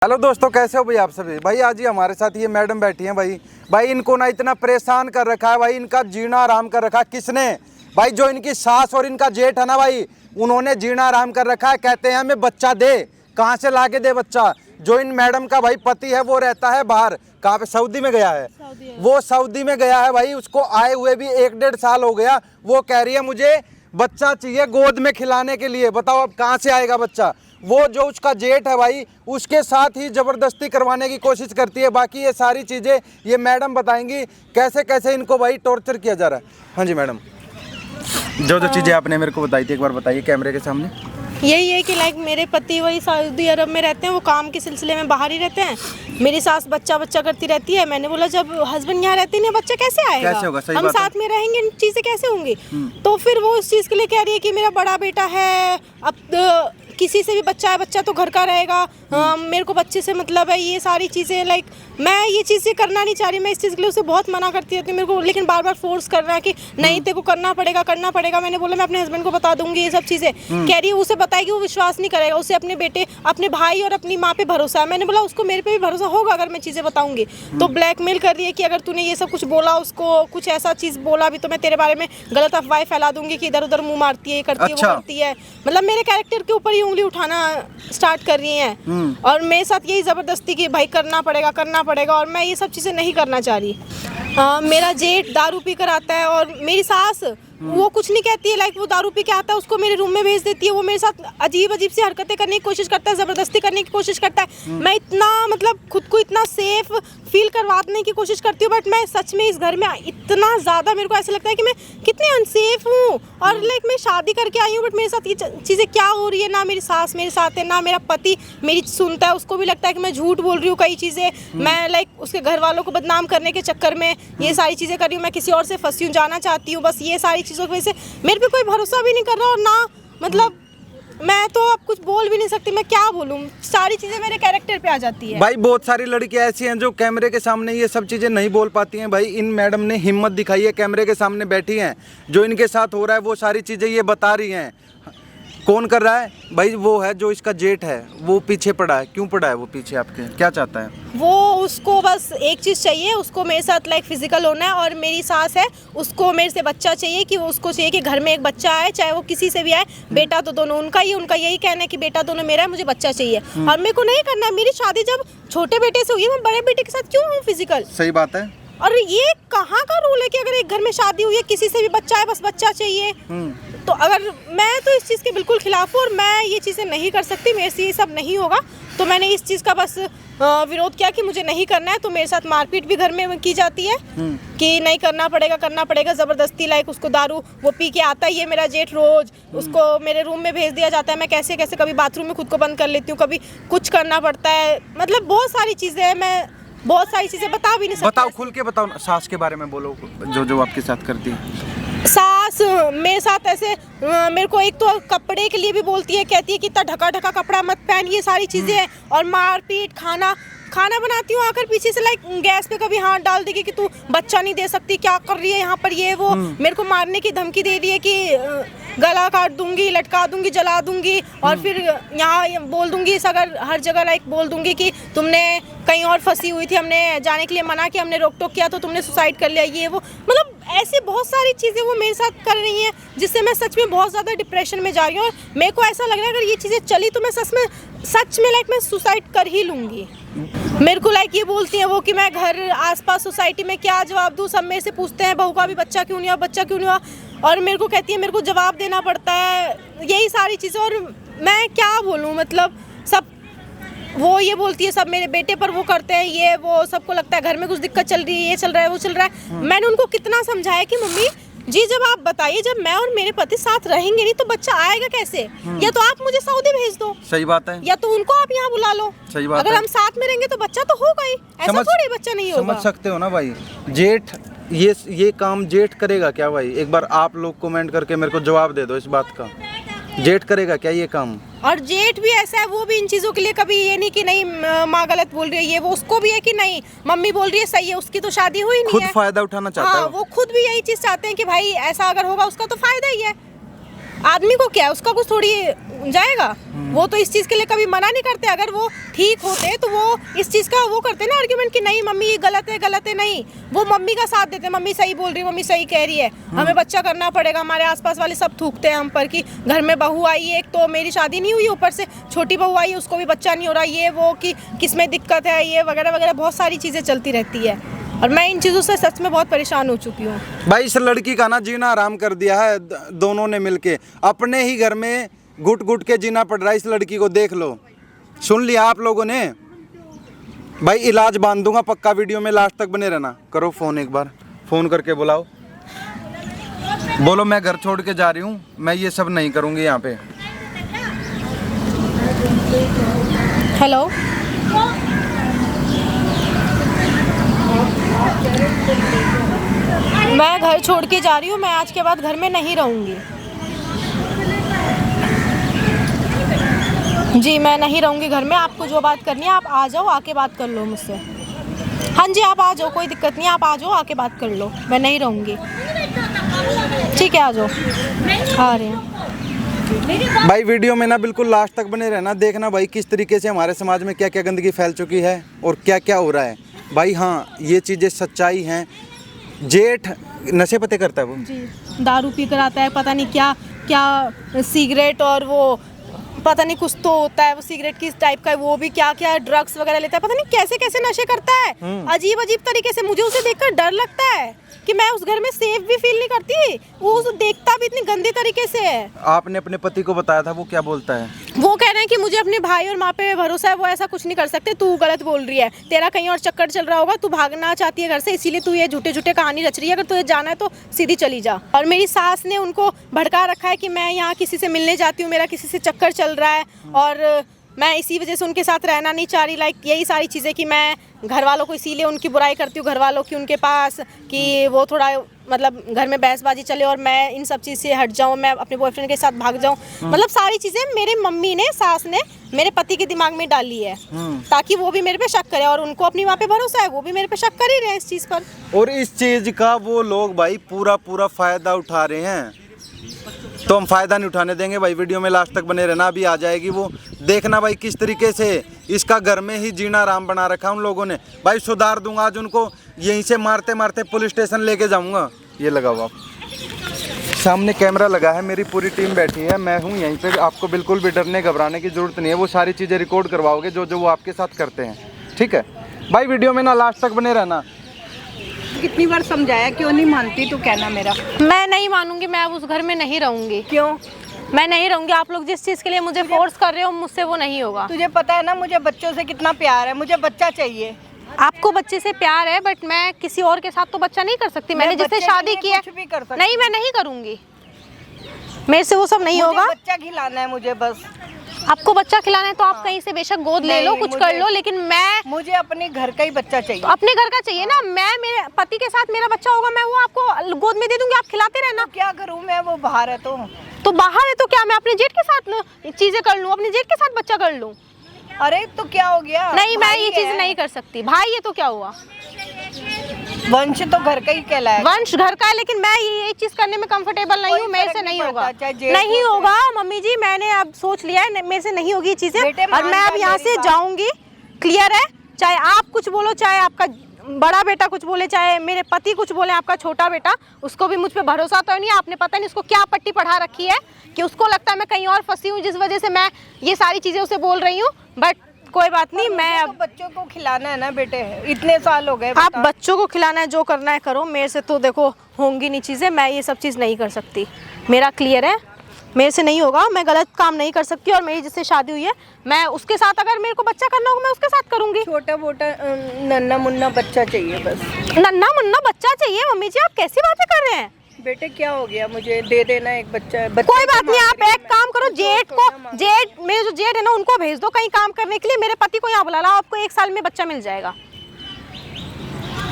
Hello दोस्तों, कैसे हो भाई आप सभी। भाई आज ही हमारे साथ ये मैडम बैठी हैं भाई इनको ना इतना परेशान कर रखा है भाई, इनका जीना आराम कर रखा है किसने भाई। जो इनकी सास और इनका जेठ है ना भाई, उन्होंने जीना आराम कर रखा है। कहते हैं हमें बच्चा दे, कहाँ से ला के दे बच्चा। जो इन मैडम का भाई पति है वो रहता है बाहर, कहाँ पे, सऊदी में गया है। वो सऊदी में गया है भाई, उसको आए हुए भी 1-1.5 साल हो गया। वो कह रही है मुझे बच्चा चाहिए गोद में खिलाने के लिए। बताओ अब कहाँ से आएगा बच्चा। वो जो उसका जेठ है भाई, उसके साथ ही ज़बरदस्ती करवाने की कोशिश करती है। बाकी ये सारी चीज़ें ये मैडम बताएंगी कैसे कैसे इनको भाई टॉर्चर किया जा रहा है। हाँ जी मैडम, जो चीज़ें आपने मेरे को बताई थी एक बार बताइए कैमरे के सामने। यही है कि लाइक मेरे पति वही सऊदी अरब में रहते हैं, वो काम के सिलसिले में बाहर ही रहते हैं। मेरी सास बच्चा करती रहती है। मैंने बोला जब हस्बैंड यहाँ रहते नहीं, बच्चा कैसे आएगा, कैसे होगा? सही हम बात साथ में रहेंगे, चीज़ें कैसे होंगी। तो फिर वो इस चीज़ के लिए कह रही है कि मेरा बड़ा बेटा है, अब किसी से भी बच्चा है, बच्चा तो घर का रहेगा, मेरे को बच्चे से मतलब है। ये सारी चीज़ें लाइक मैं ये चीज़ें करना नहीं चाह रही। मैं इस चीज़ के लिए उसे बहुत मना करती रहती हूँ मेरे को, लेकिन बार बार फोर्स कर रहा है कि नहीं तेरे को करना पड़ेगा। मैंने बोला मैं अपने हस्बैंड को बता दूंगी ये सब चीज़ें। कह रही है उसे बताएगी, वो विश्वास नहीं करेगा। उसे अपने बेटे, अपने भाई और अपनी माँ पे भरोसा है। मैंने बोला उसको मेरे पे भी भरोसा होगा अगर मैं चीज़ें बताऊंगी। तो ब्लैकमेल कर रही है कि अगर तूने ये सब कुछ बोला, उसको कुछ ऐसा चीज़ बोला भी तो मैं तेरे बारे में गलत अफवाहें फैला दूंगी कि इधर उधर मुँह मारती है, करती है, वो करती है। मतलब मेरे कैरेक्टर के ऊपर ही उंगली उठाना स्टार्ट कर रही हैं और मेरे साथ यही ज़बरदस्ती कि भाई करना पड़ेगा और मैं ये सब चीज़ें नहीं करना चाह रही। मेरा जेठ दारू पी कर आता है और मेरी सास वो कुछ नहीं कहती है। लाइक वो दारू पी के आता है, उसको मेरे रूम में भेज देती है। वो मेरे साथ अजीब सी हरकतें करने की कोशिश करता है, ज़बरदस्ती करने की कोशिश करता है। मैं इतना मतलब खुद को इतना सेफ फील करवाने की कोशिश करती हूँ, बट मैं सच में इस घर में इतना ज़्यादा मेरे को ऐसा लगता है कि मैं कितनी अनसेफ हूँ। और लाइक मैं शादी करके आई हूँ, बट मेरे साथ ये चीज़ें क्या हो रही है। ना मेरी सास मेरे साथ है, ना मेरा पति मेरी सुनता है। उसको भी लगता है कि मैं झूठ बोल रही हूँ कई चीज़ें। मैं लाइक उसके घर वालों को बदनाम करने के चक्कर में ये सारी चीज़ें कर रही हूँ। मैं किसी और से फंसी हूँ, जाना चाहती हूँ। बस ये सारी चीज़ों की वजह से मेरे पे कोई भरोसा भी नहीं कर रहा और ना मतलब मैं तो अब कुछ बोल भी नहीं सकती। मैं क्या बोलूँ, सारी चीज़ें मेरे कैरेक्टर पे आ जाती है। भाई बहुत सारी लड़कियां ऐसी हैं जो कैमरे के सामने ये सब चीज़ें नहीं बोल पाती हैं। भाई इन मैडम ने हिम्मत दिखाई है, कैमरे के सामने बैठी हैं, जो इनके साथ हो रहा है वो सारी चीज़ें ये बता रही हैं। कौन कर रहा है भाई? वो है जो इसका जेठ है, वो पीछे पड़ा है। क्यों पड़ा है वो पीछे आपके? क्या चाहता है वो? उसको बस एक चीज़ चाहिए, उसको मेरे साथ लाइक फिजिकल होना है। और मेरी सास है, उसको मेरे से बच्चा चाहिए, कि वो उसको चाहिए कि घर में एक बच्चा आए, चाहे वो किसी से भी आए। बेटा तो दोनों उनका यही कहना है कि बेटा दोनों मेरा है, मुझे बच्चा चाहिए। और मेरे को नहीं करना है। मेरी शादी जब छोटे बेटे से हुई है, मैं बड़े बेटे के साथ क्यों हूँ फिजिकल? सही बात है। और ये कहाँ का रूल है कि अगर एक घर में शादी हुई है, किसी से भी बच्चा है, बस बच्चा चाहिए। तो अगर मैं तो इस चीज़ के बिल्कुल खिलाफ हूँ और मैं ये चीज़ें नहीं कर सकती, मेरे से ये सब नहीं होगा। तो मैंने इस चीज़ का बस विरोध किया कि मुझे नहीं करना है। तो मेरे साथ मारपीट भी घर में की जाती है कि नहीं करना पड़ेगा ज़बरदस्ती। लाइक उसको दारू वो पी के आता है, ये मेरा जेठ रोज उसको मेरे रूम में भेज दिया जाता है। मैं कैसे कभी बाथरूम में खुद को बंद कर लेती हूँ, कभी कुछ करना पड़ता है। मतलब बहुत सारी चीज़ें हैं, मैं बहुत सारी चीज़ें बता भी नहीं सकती। बताओ, खुल के बताओ, सास के बारे में बोलो, जो आपके साथ करती है। सास मेरे साथ ऐसे मेरे को एक तो कपड़े के लिए भी बोलती है, कहती है कि इतना ढका कपड़ा मत पहन, ये सारी चीज़ें हैं। और मारपीट, खाना बनाती हूँ आकर पीछे से लाइक गैस पे कभी हाथ डाल देगी कि तू बच्चा नहीं दे सकती, क्या कर रही है यहाँ पर, ये वो। मेरे को मारने की धमकी दे रही है कि गला काट दूंगी, लटका दूंगी, जला दूंगी। और फिर यहाँ बोल दूंगी, अगर हर जगह लाइक बोल दूंगी कि तुमने कहीं और फंसी हुई थी, हमने जाने के लिए मना किया, हमने रोक टोक किया तो तुमने सुसाइड कर लिया, ये वो। मतलब ऐसी बहुत सारी चीज़ें वो मेरे साथ कर रही हैं, जिससे मैं सच में बहुत ज़्यादा डिप्रेशन में जा रही हूँ। और मेरे को ऐसा लग रहा है अगर ये चीज़ें चली तो मैं सच में लाइक मैं सुसाइड कर ही लूँगी। मेरे को लाइक ये बोलती है वो कि मैं घर आसपास सोसाइटी में क्या जवाब दूँ। सब मेरे से पूछते हैं बहू का भी बच्चा क्यों नहीं हुआ, और मेरे को कहती है मेरे को जवाब देना पड़ता है, यही सारी चीज़ें। और मैं क्या बोलूँ, मतलब सब वो ये बोलती है सब मेरे बेटे पर वो करते हैं, ये वो। सबको लगता है घर में कुछ दिक्कत चल रही है, ये चल रहा है, वो चल रहा है। मैंने उनको कितना समझाया कि मम्मी जी जब आप बताइए, जब मैं और मेरे पति साथ रहेंगे नहीं तो बच्चा आएगा कैसे? या तो आप मुझे सऊदी भेज दो, सही बात है, या तो उनको आप यहाँ बुला लो। सही बात अगर है। हम साथ में रहेंगे तो बच्चा तो होगा ही, ऐसा थोड़ी बच्चा नहीं होगा। समझ सकते हो ना भाई। जेठ ये काम जेठ करेगा क्या भाई? एक बार आप लोग कमेंट करके मेरे को जवाब दे दो इस बात का। जेठ करेगा क्या ये काम? और जेठ भी ऐसा है, वो भी इन चीज़ों के लिए कभी ये नहीं कि नहीं माँ गलत बोल रही है, ये वो। उसको भी है कि नहीं मम्मी बोल रही है सही है, उसकी तो शादी हुई नहीं खुद है। फायदा उठाना चाहता है। वो खुद भी यही चीज़ चाहते हैं कि भाई ऐसा अगर होगा उसका तो फायदा ही है। आदमी को क्या है, उसका कुछ थोड़ी जाएगा। वो तो इस चीज़ के लिए कभी मना नहीं करते। अगर वो ठीक होते तो वो इस चीज़ का वो करते ना आर्ग्यूमेंट कि नहीं मम्मी ये गलत है नहीं, वो मम्मी का साथ देते, मम्मी सही बोल रही है, मम्मी सही कह रही है, हमें बच्चा करना पड़ेगा। हमारे आसपास वाले सब थूकते हैं हम पर कि घर में बहू आई है, एक तो मेरी शादी नहीं हुई, ऊपर से छोटी बहू आई है, उसको भी बच्चा नहीं हो रहा, ये वो कि किसमें दिक्कत है, ये वगैरह वगैरह बहुत सारी चीज़ें चलती रहती है। और मैं इन चीज़ों से सच में बहुत परेशान हो चुकी हूँ। भाई इस लड़की का ना जीना आराम कर दिया है दोनों ने मिलके, अपने ही घर में घुट घुट के जीना पड़ रहा है इस लड़की को। देख लो, सुन लिया आप लोगों ने। भाई इलाज बांध दूंगा पक्का, वीडियो में लास्ट तक बने रहना। करो फोन, एक बार फोन करके बुलाओ, बोलो मैं घर छोड़ के जा रही हूँ, मैं ये सब नहीं करूँगी यहाँ पे। हेलो, मैं घर छोड़ के जा रही हूँ, मैं आज के बाद घर में नहीं रहूँगी। जी मैं नहीं रहूँगी घर में। आपको जो बात करनी है आप आ जाओ, आके बात कर लो मुझसे। हाँ जी आप आ जाओ, कोई दिक्कत नहीं, आप आ जाओ, आके बात कर लो, मैं नहीं रहूँगी। ठीक है आ जाओ, आ रहे हैं। भाई वीडियो में ना बिल्कुल लास्ट तक बने रहना, देखना भाई किस तरीके से हमारे समाज में क्या क्या गंदगी फैल चुकी है और क्या क्या हो रहा है। भाई हाँ ये चीज़ें सच्चाई हैं। जेठ नशे पते करता है वो जी, दारू पी कर आता है, पता नहीं क्या क्या सिगरेट और वो पता नहीं कुछ तो होता है, वो सिगरेट किस टाइप का है, वो भी क्या क्या ड्रग्स वगैरह लेता है, पता नहीं कैसे कैसे नशे करता है, अजीब अजीब तरीके से। मुझे उसे देखकर डर लगता है कि मैं उस घर में सेफ भी फील नहीं करती। वो उसे देखता भी इतनी गंदे तरीके से है। आपने अपने पति को बताया था, वो क्या बोलता है? वो कह रहे हैं कि मुझे अपने भाई और माँ पे भरोसा है, वो ऐसा कुछ नहीं कर सकते, तू गलत बोल रही है, तेरा कहीं और चक्कर चल रहा होगा, तू भागना चाहती है घर से, इसीलिए तू ये झूठे झूठे कहानी रच रही है, अगर तुझे जाना है तो सीधी चली जा। और मेरी सास ने उनको भड़का रखा है कि मैं यहाँ किसी से मिलने जाती हूँ, मेरा किसी से चक्कर चल रहा है और मैं इसी वजह से उनके साथ रहना नहीं चाह रही। लाइक यही सारी चीज़ें कि मैं घर वालों को इसीलिए उनकी बुराई करती हूँ, घर वालों की उनके पास, कि वो थोड़ा मतलब घर में बहसबाजी चले और मैं इन सब चीज़ से हट जाऊँ, मैं अपने बॉयफ्रेंड के साथ भाग जाऊँ। मतलब सारी चीज़ें मेरे मम्मी ने, सास ने मेरे पति के दिमाग में डाली है ताकि वो भी मेरे पे शक करे, और उनको अपनी माँ पे भरोसा है, वो भी मेरे पे शक कर ही रहे हैं इस चीज़ पर। और इस चीज़ का वो लोग भाई पूरा पूरा फ़ायदा उठा रहे हैं, तो हम फ़ायदा नहीं उठाने देंगे भाई। वीडियो में लास्ट तक बने रहना, अभी आ जाएगी वो, देखना भाई किस तरीके से इसका घर में ही जीना आराम बना रखा उन लोगों ने। भाई सुधार दूंगा आज उनको, यहीं से मारते मारते पुलिस स्टेशन लेके जाऊंगा। ये लगाओ आप, सामने कैमरा लगा है, मेरी पूरी टीम बैठी है, मैं हूँ यहीं पे, आपको बिल्कुल भी डरने घबराने की ज़रूरत नहीं है। वो सारी चीज़ें रिकॉर्ड करवाओगे जो जो वो आपके साथ करते हैं, ठीक है भाई? वीडियो में ना लास्ट तक बने रहना। कितनी बार समझाया, क्यों नहीं मानती तू? कहना मेरा, मैं नहीं मानूंगी, मैं अब उस घर में नहीं रहूंगी। क्यों? मैं नहीं रहूंगी। आप लोग जिस चीज़ के लिए मुझे फोर्स कर रहे हो, मुझसे वो नहीं होगा। तुझे पता है ना मुझे बच्चों से कितना प्यार है, मुझे बच्चा चाहिए। आपको बच्चे से प्यार है, बट मैं किसी और के साथ तो बच्चा नहीं कर सकती। मैंने जिससे शादी की है, नहीं मैं नहीं करूंगी, मेरे से वो सब नहीं होगा। बच्चा खिलाना है मुझे बस। आपको बच्चा खिलाना है तो आप कहीं से बेशक गोद ले लो, कुछ कर लो, लेकिन मुझे अपने घर का ही बच्चा चाहिए। तो अपने घर का चाहिए ना। मैं मेरे पति के साथ मेरा बच्चा होगा, मैं वो आपको गोद में दे दूंगी, आप खिलाते रहना। तो क्या करूं मैं, वो बाहर है तो बाहर है तो क्या मैं अपने जेठ के साथ चीजें कर लूं, अपने जेठ के साथ बच्चा कर लूं? अरे तो क्या हो गया? नहीं मैं ये चीज नहीं कर सकती। भाई ये तो क्या हुआ, वंश तो घर का ही कहलाएगा। वंश घर का है, लेकिन मैं ये चीज करने में कंफर्टेबल नहीं हूँ, मेरे से नहीं होगा। नहीं होगा मम्मी जी, मैंने अब सोच लिया है, मेरे से नहीं होगी चीजें, और मैं अब यहाँ से जाऊंगी। क्लियर है? चाहे आप कुछ बोलो, चाहे आपका बड़ा बेटा कुछ बोले, चाहे मेरे पति कुछ बोले, आपका छोटा बेटा, उसको भी मुझ पे भरोसा तो नहीं है। आपने पता नहीं उसको क्या पट्टी पढ़ा रखी है कि उसको लगता है मैं कहीं और फंसी हूँ, जिस वजह से मैं ये सारी चीजें उसे बोल रही हूँ। बट कोई बात नहीं, मैं अब बच्चों को खिलाना है ना बेटे, इतने साल हो गए। आप बच्चों को खिलाना है, जो करना है करो, मेरे से तो देखो होंगी नहीं चीज़ें, मैं ये सब चीज़ नहीं कर सकती। मेरा क्लियर है, मेरे से नहीं होगा, मैं गलत काम नहीं कर सकती। और मेरी जिससे शादी हुई है, मैं उसके साथ, अगर मेरे को बच्चा करना होगा मैं उसके साथ करूंगी। छोटा मोटा नन्ना मुन्ना बच्चा चाहिए बस। नन्ना मुन्ना बच्चा चाहिए? मम्मी जी आप कैसी बातें कर रहे हैं? बेटे क्या हो गया, मुझे दे देना एक बच्चा। कोई बात नहीं, आप एक काम करो, जेठ मेरे जो जेठ है ना उनको भेज दो कहीं काम करने के लिए, मेरे पति को यहाँ बुला लो, आपको 1 साल में बच्चा मिल जाएगा।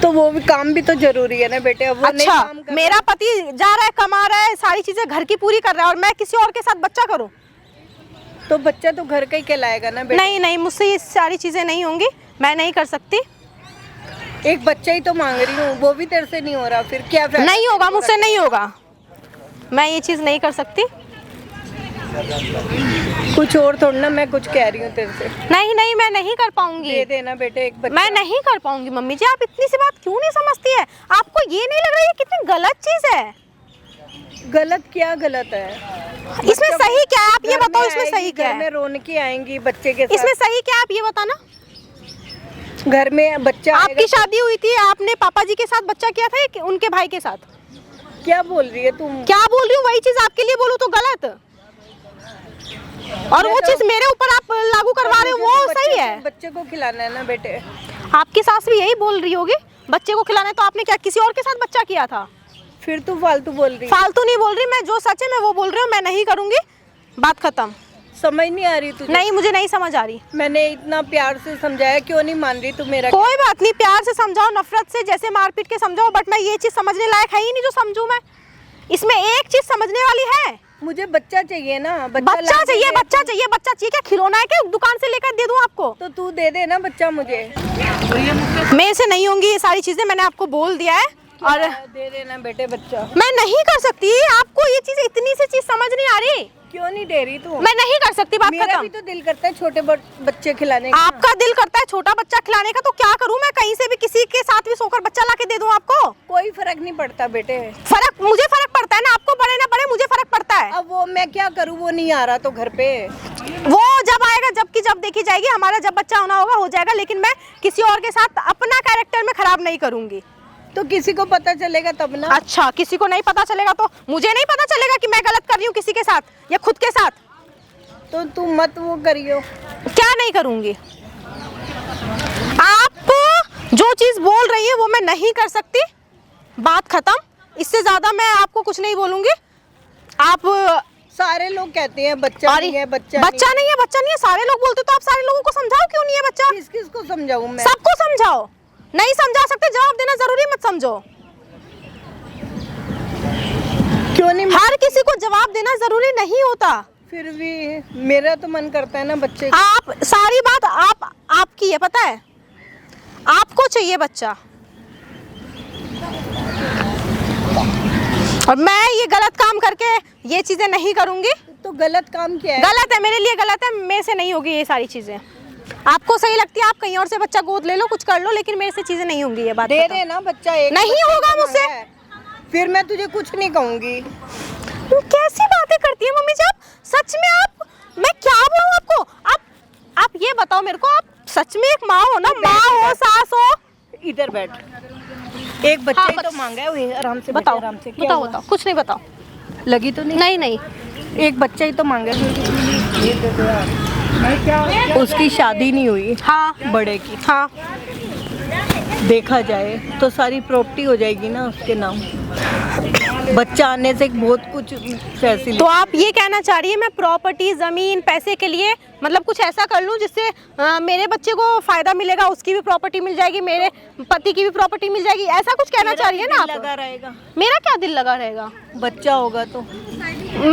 तो वो भी काम भी तो जरूरी है ना बेटे। अब वो अच्छा, नहीं काम कर मेरा पति जा रहा है, कमा रहा है, सारी चीजें घर की पूरी कर रहा है, और मैं किसी और के साथ बच्चा करूँ? तो बच्चा तो घर का ही कहलाएगा ना बेटे। नहीं नहीं, मुझसे ये सारी चीजें नहीं होंगी, मैं नहीं कर सकती। एक बच्चा ही तो मांग रही हूँ, वो भी तेरे से नहीं हो रहा, फिर क्या फायदा? नहीं होगा, मुझसे नहीं होगा, मैं ये चीज़ नहीं कर सकती। कुछ और थोड़ा ना, मैं कुछ कह रही हूँ तेरे से। नहीं नहीं, मैं नहीं कर पाऊंगी। दे देना बेटे एक बच्चा। मैं नहीं कर पाऊंगी मम्मी जी, आप इतनी सी बात क्यों नहीं समझती है? आपको ये नहीं लग रहा है ये कितनी गलत चीज है? गलत क्या गलत है? इसमें सही क्या है, आप ये घर में बताओ, इसमें सही आएगी, क्या घर में है? रौनकी आएंगी बच्चे के इसमें साथ। सही क्या है, आप ये बताना। घर में बच्चा आपकी आएगा। शादी हुई थी, आपने पापा जी के साथ बच्चा किया था या उनके भाई के साथ? क्या बोल रही है तुम? क्या बोल रही हूँ, वही चीज आपके लिए बोलूँ तो गलत, और वो चीज मेरे ऊपर आप लागू करवा रहे हो, वो सही है? बच्चे को खिलाना है ना बेटे। आपकी सास भी यही बोल रही होगी, बच्चे को खिलाना है, तो आपने क्या किसी और के साथ बच्चा किया था? फिर तू फालतू बोल रही है। फालतू नहीं बोल रही मैं, जो सच है मैं वो बोल रही हूँ, मैं नहीं करूंगी, बात खत्म। समझ नहीं आ रही तुझे? नहीं, मुझे नहीं समझ आ रही। मैंने इतना प्यार से समझाया, क्यों नहीं मान रही तू मेरा? कोई बात नहीं, प्यार से समझाओ, नफरत से, जैसे मारपीट के समझाओ, बट मैं ये चीज समझने लायक है ही नहीं जो समझूं मैं। इसमें एक चीज समझने वाली है, मुझे बच्चा चाहिए ना। बच्चा चाहिए, बच्चा चाहिए, बच्चा चाहिए, क्या खिलौना है क्या दुकान से लेकर दे दूं आपको? तो तू दे दे ना बच्चा मुझे। मेरे से नहीं होंगी ये सारी चीजें, मैंने आपको बोल दिया है। और दे देना बेटे बच्चा। मैं नहीं कर सकती, आपको ये चीज, इतनी सी चीज समझ नहीं आ रही। क्यों नहीं दे रही तू? मैं नहीं कर सकती, बात मेरा खत्म। भी तो दिल करता है छोटे बच्चे खिलाने का। आपका दिल करता है छोटा बच्चा खिलाने का, तो क्या करूं मैं? कहीं से भी किसी के साथ भी सोकर बच्चा लाके दे दूं आपको? कोई फर्क नहीं पड़ता बेटे। फर्क मुझे फर्क पड़ता है ना, आपको बड़े ना बड़े मुझे फर्क पड़ता है। अब वो मैं क्या करूं, वो नहीं आ रहा तो घर पे। वो जब आएगा, जब की जब देखी जाएगी, हमारा जब बच्चा होना होगा हो जाएगा, लेकिन मैं किसी और के साथ अपना कैरेक्टर में खराब नहीं करूंगी। तो किसी को पता चलेगा तब ना। अच्छा, किसी को नहीं पता चलेगा तो मुझे नहीं पता चलेगा कि मैं गलत कर रही हूँ किसी के साथ या खुद के साथ? तो तू मत वो करियो। क्या नहीं करूंगी? आप जो चीज बोल रही है वो मैं नहीं कर सकती, बात खत्म। इससे ज्यादा मैं आपको कुछ नहीं बोलूंगी। आप सारे लोग कहते हैं बच्चा नहीं है, बच्चा नहीं है, बच्चा नहीं है, सारे लोग बोलते, तो आप सारे लोगों को समझाओ क्यों नहीं है बच्चा? किस किस को समझाऊं मैं? सबको समझाओ। नहीं समझा सकते, जवाब देना जरूरी, मत समझो। क्यों नहीं? हर किसी को जवाब देना जरूरी नहीं होता। फिर भी मेरा तो मन करता है ना बच्चे। आप सारी बात आपकी है, पता है? आपको चाहिए बच्चा, और मैं ये गलत काम करके ये चीजें नहीं करूंगी। तो गलत काम क्या है? गलत है, मेरे लिए गलत है, मेरे से नहीं होगी ये सारी चीजें। आपको सही लगती है आप कहीं और से बच्चा गोद ले लो, कुछ कर लो, लेकिन मेरे से चीजें नहीं होंगी, ये बात दे खत्म। दे ना बच्चा एक। नहीं होगा मुझसे। फिर मैं तुझे कुछ नहीं कहूंगी। तुम कैसी बातें करती है मम्मी जी आप? सच में आप, मैं क्या बोलूं आपको? आप ये बताओ मेरे को, आप सच में एक माँ हो ना? माँ हो, सास हो? इधर बैठ। एक बच्चा हाँ, ही तो मांगा है, वही आराम से बताओ, आराम से। क्या बताओ, हुआ? बताओ, कुछ नहीं, बताओ। लगी तो नहीं? नहीं नहीं, एक बच्चा ही तो मांगा है। उसकी शादी नहीं हुई। हाँ बड़े की। हाँ, देखा जाए तो सारी प्रॉपर्टी हो जाएगी ना उसके नाम। बच्चा आने से बहुत कुछ फैसिलिटी। तो आप ये कहना चाह रही है मैं प्रॉपर्टी, जमीन, पैसे के लिए मतलब कुछ ऐसा कर लूं जिससे मेरे बच्चे को फायदा मिलेगा, उसकी भी प्रॉपर्टी मिल जाएगी, मेरे पति की भी प्रॉपर्टी मिल जाएगी, ऐसा कुछ कहना चाह रही है ना आप? लगा रहेगा। मेरा क्या दिल लगा रहेगा? बच्चा होगा तो।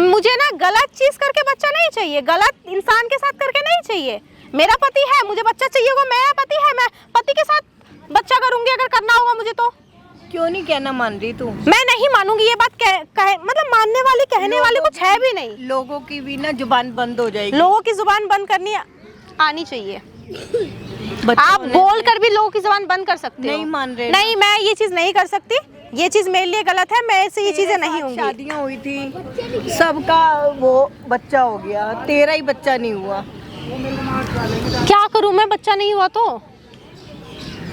मुझे ना गलत चीज करके बच्चा नहीं चाहिए, गलत इंसान के साथ करके नहीं चाहिए। मेरा पति है, मुझे बच्चा चाहिए होगा, मेरा पति है, मैं पति के साथ बच्चा करूंगी अगर करना होगा मुझे। तो क्यों नहीं कहना मान रही तू? मैं नहीं मानूंगी ये बात, मतलब मानने वाली, कहने वाली कुछ है भी नहीं। लोगों की भी ना जुबान बंद हो जाएगी। लोगों की जुबान बंद करनी आनी चाहिए। बच्चा आप होने बोल से- कर भी लोगों की जुबान बंद कर सकते हो। नहीं मान रहे। नहीं, मैं ये चीज नहीं कर सकती, ये चीज मेरे लिए गलत है, मैं से ये चीजें नहीं होंगी। शादियां हुई थी, सबका वो बच्चा हो गया, तेरा ही बच्चा नहीं हुआ। क्या करूं मैं, बच्चा नहीं हुआ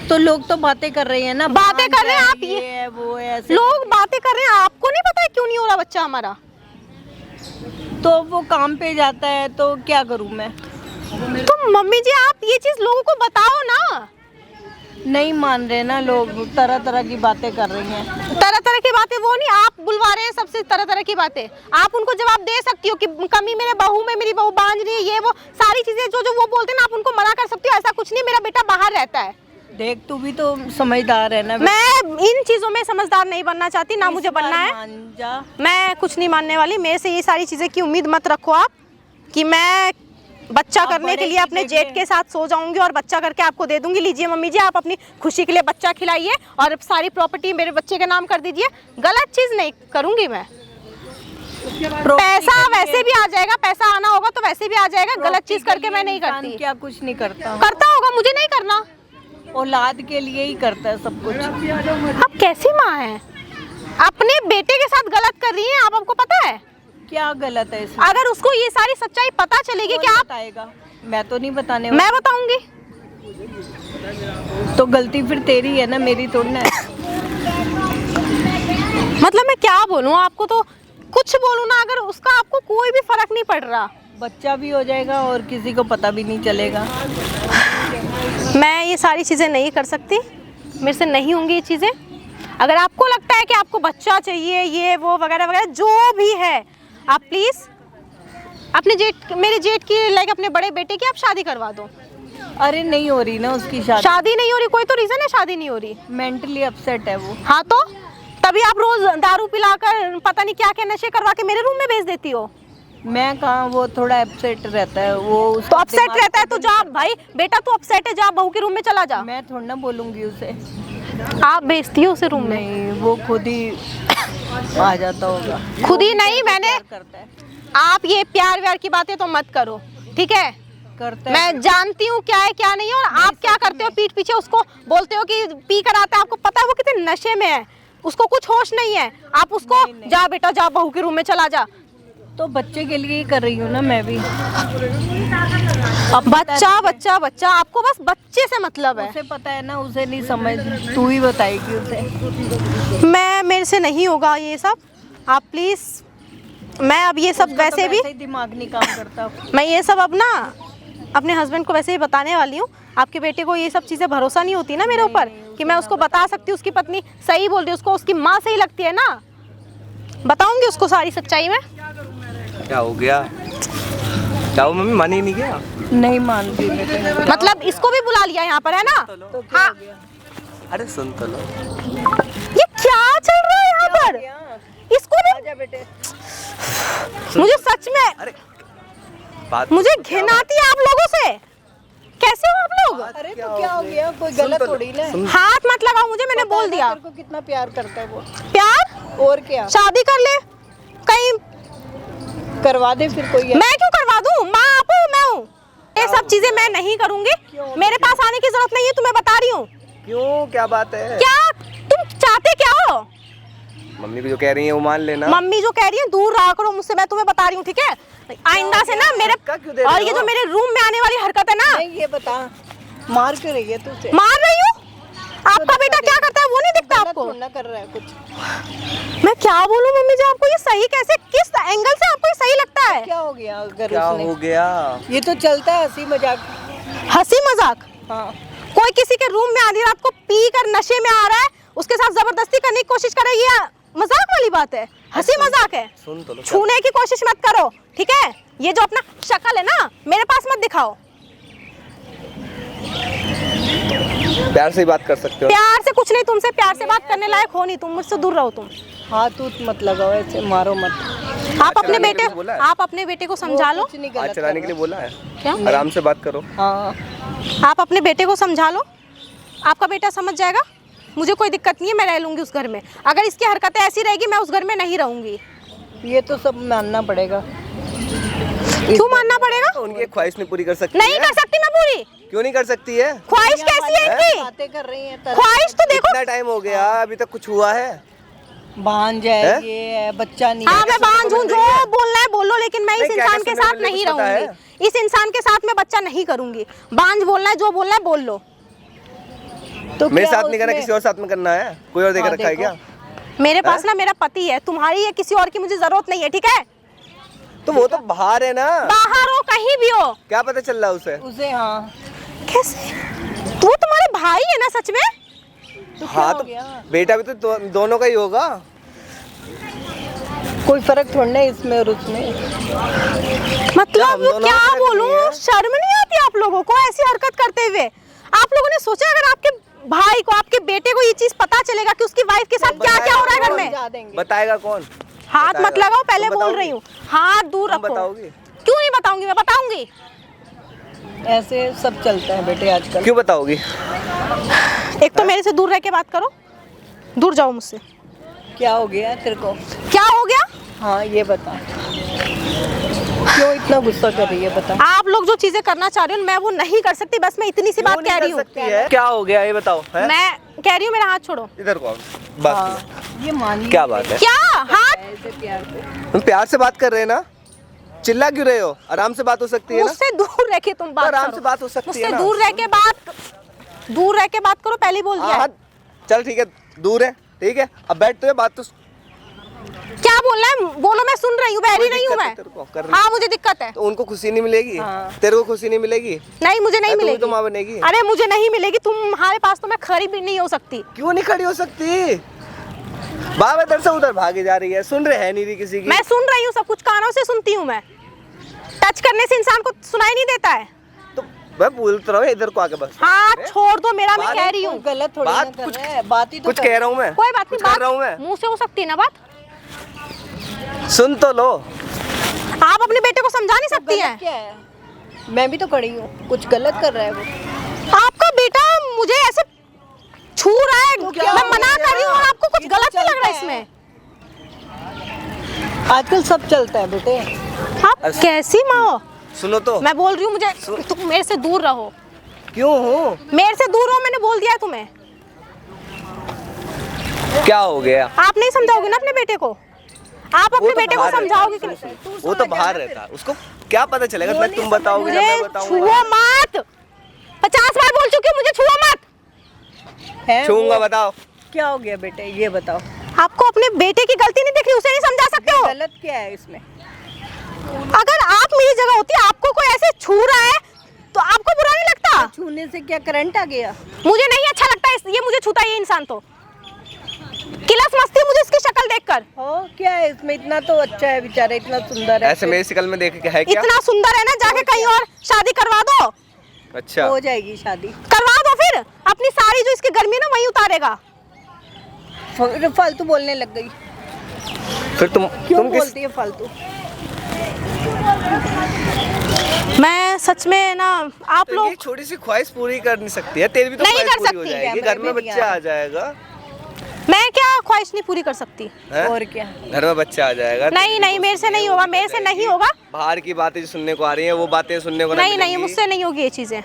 तो लोग तो बातें कर रहे हैं ना। बातें कर रहे हैं आप, ये है वो है, ऐसे। लोग बातें कर रहे हैं, आपको नहीं पता है क्यों नहीं हो रहा बच्चा हमारा? तो वो काम पे जाता है तो क्या करूं मैं? तो मम्मी जी आप ये चीज लोगों को बताओ ना। नहीं मान रहे ना लोग, तरह तरह की बातें कर रही हैं। तरह तरह की बातें वो नहीं, आप बुलवा रहे हैं सबसे तरह तरह की बातें। आप उनको जवाब दे सकती हो कि कमी मेरे बहू में, मेरी बहू बांझ रही है, ये वो सारी चीजें जो जो वो बोलते हैं ना, आप उनको मना कर सकती हो। ऐसा कुछ नहीं, मेरा बेटा बाहर रहता है। देख तू भी तो समझदार है ना। मैं इन चीजों में समझदार नहीं बनना चाहती, ना मुझे बनना है। मान जा। मैं कुछ नहीं मानने वाली, मेरे से ये सारी चीजें की उम्मीद मत रखो आप कि मैं बच्चा करने के लिए अपने जेठ के साथ सो जाऊंगी और बच्चा करके आपको दे दूंगी। लीजिए मम्मी जी, आप अपनी खुशी के लिए बच्चा खिलाइए और सारी प्रॉपर्टी मेरे बच्चे के नाम कर दीजिए। गलत चीज नहीं करूंगी मैं। पैसा वैसे भी आ जाएगा, पैसा आना होगा तो वैसे भी आ जाएगा। गलत चीज करके मैं नहीं करती। क्या कुछ नहीं करता, करता होगा, मुझे नहीं करना। औलाद के लिए ही करता है सब कुछ। आप कैसी माँ हैं? अपने बेटे के साथ गलत कर रही हैं आप, आपको पता है? क्या गलत है इसमें? अगर उसको ये सारी सच्चाई पता चलेगी कि आप, बताएगा? मैं तो नहीं बताने मैं बताऊंगी। तो गलती फिर तेरी है ना, मेरी थोड़ी ना है। मतलब मैं क्या बोलूँ आपको, तो कुछ बोलूँ ना, अगर उसका आपको कोई भी फर्क नहीं पड़ रहा। बच्चा भी हो जाएगा और किसी को पता भी नहीं चलेगा। मैं ये सारी चीज़ें नहीं कर सकती, मेरे से नहीं होंगी ये चीज़ें। अगर आपको लगता है कि आपको बच्चा चाहिए, ये वो वगैरह वगैरह जो भी है, आप प्लीज़ अपने मेरे जेठ की लाइक अपने बड़े बेटे की आप शादी करवा दो। अरे नहीं हो रही ना उसकी शादी। शादी नहीं हो रही, कोई तो रीज़न है शादी नहीं हो रही। मेंटली अपसेट है वो। हाँ तो तभी आप रोज दारू पिलाकर पता नहीं क्या क्या नशे करवा के मेरे रूम में भेज देती हो। मैं कहाँ, वो थोड़ा अपसेट रहता है वो। तो अपसेट रहता है तो जा भाई, बेटा तू अपसेट है, जा बहू के रूम में चला जा। मैं थोड़ा ना बोलूंगी उसे। आप भेजती हो उसे रूम में? नहीं, वो खुद ही आ जाता होगा। खुद ही नहीं, मैंने करता है। आप ये प्यार व्यार की बातें तो मत करो, ठीक है? करता है। मैं जानती हूँ क्या है क्या नहीं है, और आप क्या करते हो पीठ पीछे उसको बोलते हो कि पी कर आता है। आपको पता है वो कितने नशे में है, उसको कुछ होश नहीं है। आप उसको नहीं। जा बेटा जा बहू के रूम में चला जा। तो बच्चे के लिए ही कर रही हूँ ना मैं भी। बच्चा बच्चा बच्चा, आपको बस बच्चे से मतलब है। उसे पता है ना, उसे नहीं समझ, तू ही बताएगी उसे। मेरे से नहीं होगा ये सब, आप प्लीज। मैं अब ये सब उसका तो वैसे भी ही दिमाग नहीं काम करता। मैं ये सब अब ना अपने हस्बैंड को वैसे ही बताने वाली हूँ। आपके बेटे को ये सब चीज़ें भरोसा नहीं होती ना मेरे ऊपर कि मैं उसको बता सकती हूँ उसकी पत्नी सही बोल रही है, उसको उसकी माँ सही लगती है ना। बताऊंगी उसको सारी सच्चाई में। क्या हो गया? क्या हो मम्मी, मन ही नहीं गया? नहीं मानती बेटे। मतलब इसको भी बुला लिया यहाँ पर, है ना? तो क्या हाँ। हो गया? अरे सुन तो लो। ये क्या चल रहा है यहाँ पर? इसको भी आजा बेटे। मुझे सच में अरे बात मुझे घिन आती है आप लोगों से। कैसे हो आप लोग? अरे तो क्या हो गया? कोई गलत थोड़ी ना है। हाथ मत लगाओ मुझे, मैंने बोल दिया। तेरे को कितना प्यार करता है वो। प्यार? और क्या, शादी कर ले कहीं, करवा दे फिर कोई। मैं क्यों करवा दूं? माँ आप हो, मैं हूँ। ये सब चीजें मैं नहीं करूंगी, मेरे पास आने की जरूरत नहीं है, तुम्हें बता रही हूँ। क्यों, क्या बात है? क्या तुम चाहते क्या हो? मम्मी भी जो कह रही है वो मान लेना। मम्मी जो कह रही है दूर रहा करो मुझसे, मैं तुम्हें बता रही हूँ, ठीक है? आइंदा से ना मेरे, धक्का क्यों दे रहे और ये हो? जो मेरे रूम में आने वाली हरकत है ना, नहीं, ये बता, मार क्यों रही है तू उसे? मार रही हूँ। आपका बेटा क्या करता है वो नहीं दिखता गलत आपको? थोड़ा ना कर रहा है कुछ। मैं क्या बोलूं मम्मी जी आपको, ये सही कैसे, किस एंगल से आपको ये सही लगता है? क्या हो गया अगर क्या उसने? हो गया? ये तो चलता है हंसी मजाक। हंसी मजाक? हाँ। कोई किसी के रूम में आधी रात को पी कर नशे में आ रहा है, उसके साथ जबरदस्ती करने की कोशिश कर रही है, मजाक वाली बात है? हंसी मजाक है? सुन तो लो। छूने की कोशिश मत करो, ठीक है? ये जो अपना शक्ल है ना मेरे पास मत दिखाओ। प्यार से ही बात कर सकते हो। प्यार से कुछ नहीं, तुमसे प्यार से बात करने लायक हो नहीं तुम, मुझसे दूर रहो तुम। हाथ उत मत लगाओ ऐसे, मारो मत। आप अपने चलाने के बेटे लिए बोला है? आप अपने बेटे को समझा लो। कुछ नहीं आज गलत चलाने कर के लिए बोला है। क्या? आराम से बात करो। रहा। हाँ। आप अपने बेटे को समझा लो, आपका बेटा समझ जाएगा। मुझे कोई दिक्कत नहीं है, मैं रह लूंगी उस घर में। अगर इसकी हरकतें ऐसी रहेगी मैं उस घर में नहीं रहूंगी। ये तो सब मानना पड़ेगा। क्यों मानना पड़ेगा? तो उनकी एक ख्वाहिश नहीं पूरी कर सकती नहीं है? कर सकती मैं पूरी। क्यों नहीं कर सकती है? ख्वाहिश कैसी है इनकी? बातें कर रही हैं। ख्वाहिश तो देखो। कितना टाइम हो गया, अभी तक कुछ हुआ है? भांज है हैं? ये है, बच्चा नहीं हाँ है। मैं बांझ हूँ, जो बोलना है बोलो, लेकिन मैं इस नहीं, क्या इंसान के क्या साथ सुनने नहीं में कुछ पता रहूंगी। इस इंसान के साथ मैं बच्चा नहीं करूंगी। बांझ बोलना है, जो बोलना है बोल लो। तो मेरे क्या साथ नहीं करना, उसमें- किसी और साथ में करना है? कोई और देकर हाँ, रखा है देखो। क्या? मेरे पास ना मेरा पति है, तुम्हारी या किसी और की मुझे जरूरत नहीं है, ठीक है? तो वो तो बाहर है ना, बाहर हो कहीं भी हो। क्या पता चल रहा है उसे? उसे हाँ। कैसे? वो तुम्हारे भाई है ना सच में? तो हाँ क्या तो हो गया? बेटा भी तो दोनों का ही होगा। कोई फर्क थोड़ा है इसमें और उसमें। मतलब हम दोनों क्या में फर्क बोलूं, नहीं है। शर्म नहीं आती आप लोगों को ऐसी हरकत करते हुए? आप लोगों ने सोचा अगर आपके भाई को, आपके बेटे को ये चीज पता चलेगा कि उसकी वाइफ के साथ क्या क्या हो रहा है घर में? समझा देंगे। बताएगा कौन? हाथ मत बताएगा। लगाओ, पहले तुम बोल बताओगी? रही हूँ। हाथ दूर तुम रखो। बताओगी? क्यों नहीं बताऊंगी, मैं बताऊंगी। ऐसे सब चलता है बेटे आजकल। क्यों बताओगी? एक तो मेरे से दूर रह के बात करो, दूर जाओ मुझसे। क्या हो गया तेरे को? क्या हो गया? हाँ ये बता, क्यों इतना गुस्सा कर रही है बता। आप लोग जो चीजें करना चाह रहे हो मैं वो नहीं कर सकती, बस मैं इतनी सी बात कह रही हूँ। क्या हो गया ये बताओ है? मैं कह रही हूँ मेरा हाथ छोड़ो। इधर को आओ, बात हाँ, ये मानी क्या बात है? क्या हाथ? ऐसे प्यार से तुम प्यार से बात कर रहे हैं ना, चिल्ला क्यों रहे हो? आराम से बात हो सकती है ना? मुझसे दूर रह के तुम बात आराम करो। से बात हो सकती है मुझसे ना? दूर रह के बात करो, पहले बोल दिया। हाँ, चल ठीक है, दूर है, ठीक है, अब बैठते हैं, बात तो क्या बोलना है बोलो, मैं सुन रही हूँ, बहरी नहीं हूँ मैं। तेरे को कर हाँ मुझे दिक्कत है। तो उनको खुशी नहीं मिलेगी? हाँ। तेरे को खुशी नहीं मिलेगी? नहीं मुझे नहीं तू भी मिलेगी। तो माँ बनेगी। अरे मुझे नहीं मिलेगी, तुम्हारे पास तो मैं खड़ी भी नहीं हो सकती। क्यों नहीं खड़ी हो सकती? बाप इधर से उधर भागे जा रही है, सुन रहे हैं नहीं रही किसी की। मैं सुन रही हूँ, सब कुछ कानों से सुनती हूँ मैं। टच करने से इंसान को सुनाई नहीं देता है। तो मैं बोलता रहा हूँ, इधर को आके बस। हाथ छोड़ दो मेरा, मैं बात कह रही हूँ। गलत थोड़ी ना बात कर कुछ- रहे हैं, बात ही तो कुछ कर कह रहा हूँ मैं, कोई बात कुछ नहीं, कर रहा हूँ मैं, मुंह से हो सकती है ना बात। सुन तो लो। आप अपने बेटे को समझा नहीं सकती गलत हैं। क्या है? मैं भी तो खड़ी हूँ, कुछ गलत कर रहा है वो। आपका बेटा मुझे ऐसे छू रहा है, क्या मैं हो मना गया? कर रही हूँ और आपको कुछ ये तो गलत नहीं लग रहा चलता है। इसमें। आजकल सब चलता है बेटे। आप कैसी माँ हो? सुनो तो। मैं बोल रही हूँ, मुझे तुम मेरे से दूर रहो। क्यों हूँ? मेरे से दूर रहो, मैंने बोल दिया है तुम्हें। क्या हो गया? आप नहीं समझाओगे ना अपने बेटे को? आप अपने तो बेटे को बाहर समझाओगे कि रहता है, नहीं? वो तो बाहर रहता है, उसको क्या पता चलेगा? मैं तुम बताओगे ना मैं मुझे बताऊंगा? छुओ मत, 50 बार बोल चुकी हूँ, मुझे छुओ मत। है छूंगा, वो- बताओ। क्या हो गया बेटे, ये बताओ। आपको अपने बेटे की गलती नहीं दिख रही, उसे नहीं समझा सकते हो? गलत क्या है इसमें? अगर आप मेरी जगह होती, आपको कोई ऐसे छू रहा है तो आपको बुरा नहीं लगता? छूने से क्या करंट आ गया? मुझे नहीं अच्छा लगता ये मुझे छूता है ये इंसान, तो किलस मस्ती है मुझे इसकी शक्ल देखकर। हो क्या है इसमें? इतना तो अच्छा है बेचारा, इतना सुंदर है। ऐसे मेरी शक्ल में देख के है क्या? इतना सुंदर है ना, जाके कहीं और शादी करवा दो। अच्छा, हो जाएगी शादी। करवा दो फिर, अपनी सारी जो इसकी गर्मी है ना वही उतारेगा। फालतू बोलने लग गई। फिर क्यों तुम किस बोलती है फालतू? मैं सच में ना, आप तो लोग ये छोटी सी ख्वाहिश पूरी कर नहीं सकती है? तेरी भी तो नहीं ख्वाहिश कर पूरी हो सकती। जाएगी, क्या, घर मैं में भी बच्चा नहीं आ जाएगा। मैं क्या ख्वाहिश नहीं पूरी कर सकती? हैं? और क्या? घर में बच्चा आ जाएगा। नहीं नहीं, मेरे से नहीं होगा, मेरे से नहीं होगा। बाहर की बातें जो सुनने को आ रही हैं वो बातें सुनने को नहीं नहीं, मिलेंगी। मुझसे नहीं होगी ये चीजें।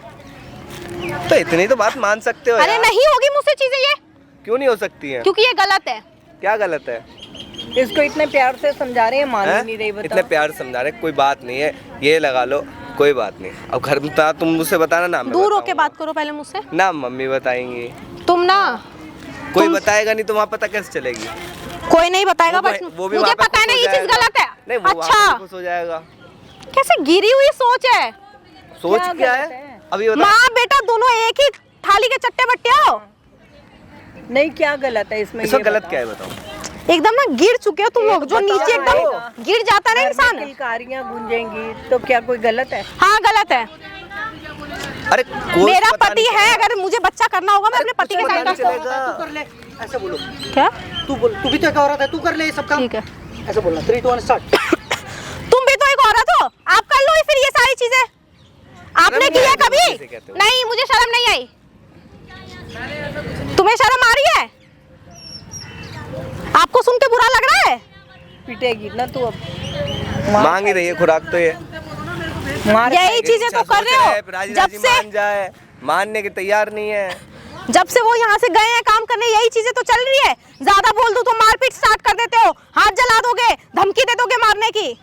तो इतनी तो बात मान सकते हो अरे यार। नहीं होगी मुझसे चीजें ये, क्यों नहीं हो सकती है? क्योंकि ये गलत है। क्या गलत है? इसको इतने प्यार से समझा रहे हैं, मान ही हैं? नहीं रही। इतने बताओ। प्यार से समझा रहे, कोई बात नहीं है, ये लगा लो, कोई बात नहीं। अब घर में तुम मुझसे बताना ना, मैं दूर होके बताऊंगा। बात करो पहले मुझसे। ना मम्मी बताएंगी, तुम ना, कोई बताएगा नहीं तो वहाँ पता कैसे चलेगी? कोई नहीं बताएगा, वो बस भी- वो भी मुझे वहाँ पे पता है ना खुश ये हो चीज जाएगा। गलत है। नहीं, वो वहाँ पे अच्छा, खुश हो जाएगा। कैसे गिरी हुई सोच है। सोच क्या क्या गलत है? है? अभी बता। माँ बेटा दोनों एक ही थाली के चट्टे बट्टे हो। नहीं, क्या गलत है इसमें? इसमें ये गलत बताओ। क्या है बताओ? एकदम ना गिर चुके हो तुम लोग, जो बताओ नीचे आएगा। एकदम गिर जाता है ना घर में इंसान। किलकारियां गूंजेंगी तो क्या कोई गलत है? हाँ गलत है। अरे कोई मेरा पता पति नहीं है, अगर मुझे बच्चा करना होगा मैं अपने पति के पता साथ नहीं करता चलेगा। तू कर ले, ऐसे बोलो। क्या? तू बोल, तू भी तो एक औरत है, तू कर ले ये सब काम। ठीक है, ऐसे बोलना, 3 2 1 स्टार्ट। तुम भी तो एक औरत हो, आप कर लो फिर ये सारी चीजें। आपने शर्म किया नहीं आती कभी? किसे कहते हो? नहीं, मुझे शर्म नहीं आई। तुम्हें शर्म आ रही है? आपको सुन के बुरा लग रहा है? पिटेगी ना तू अब। मांग ही रही है खुराक तो ये। मार यही चीजें तो कर रहे हो। राजी जब राजी से मान जाए, मानने के तैयार नहीं है। जब से वो यहाँ से गए हैं काम करने, यही चीजें तो चल रही है। ज्यादा बोल दो तो मारपीट स्टार्ट कर देते हो, हाथ जला दोगे, धमकी दे दोगे मारने की।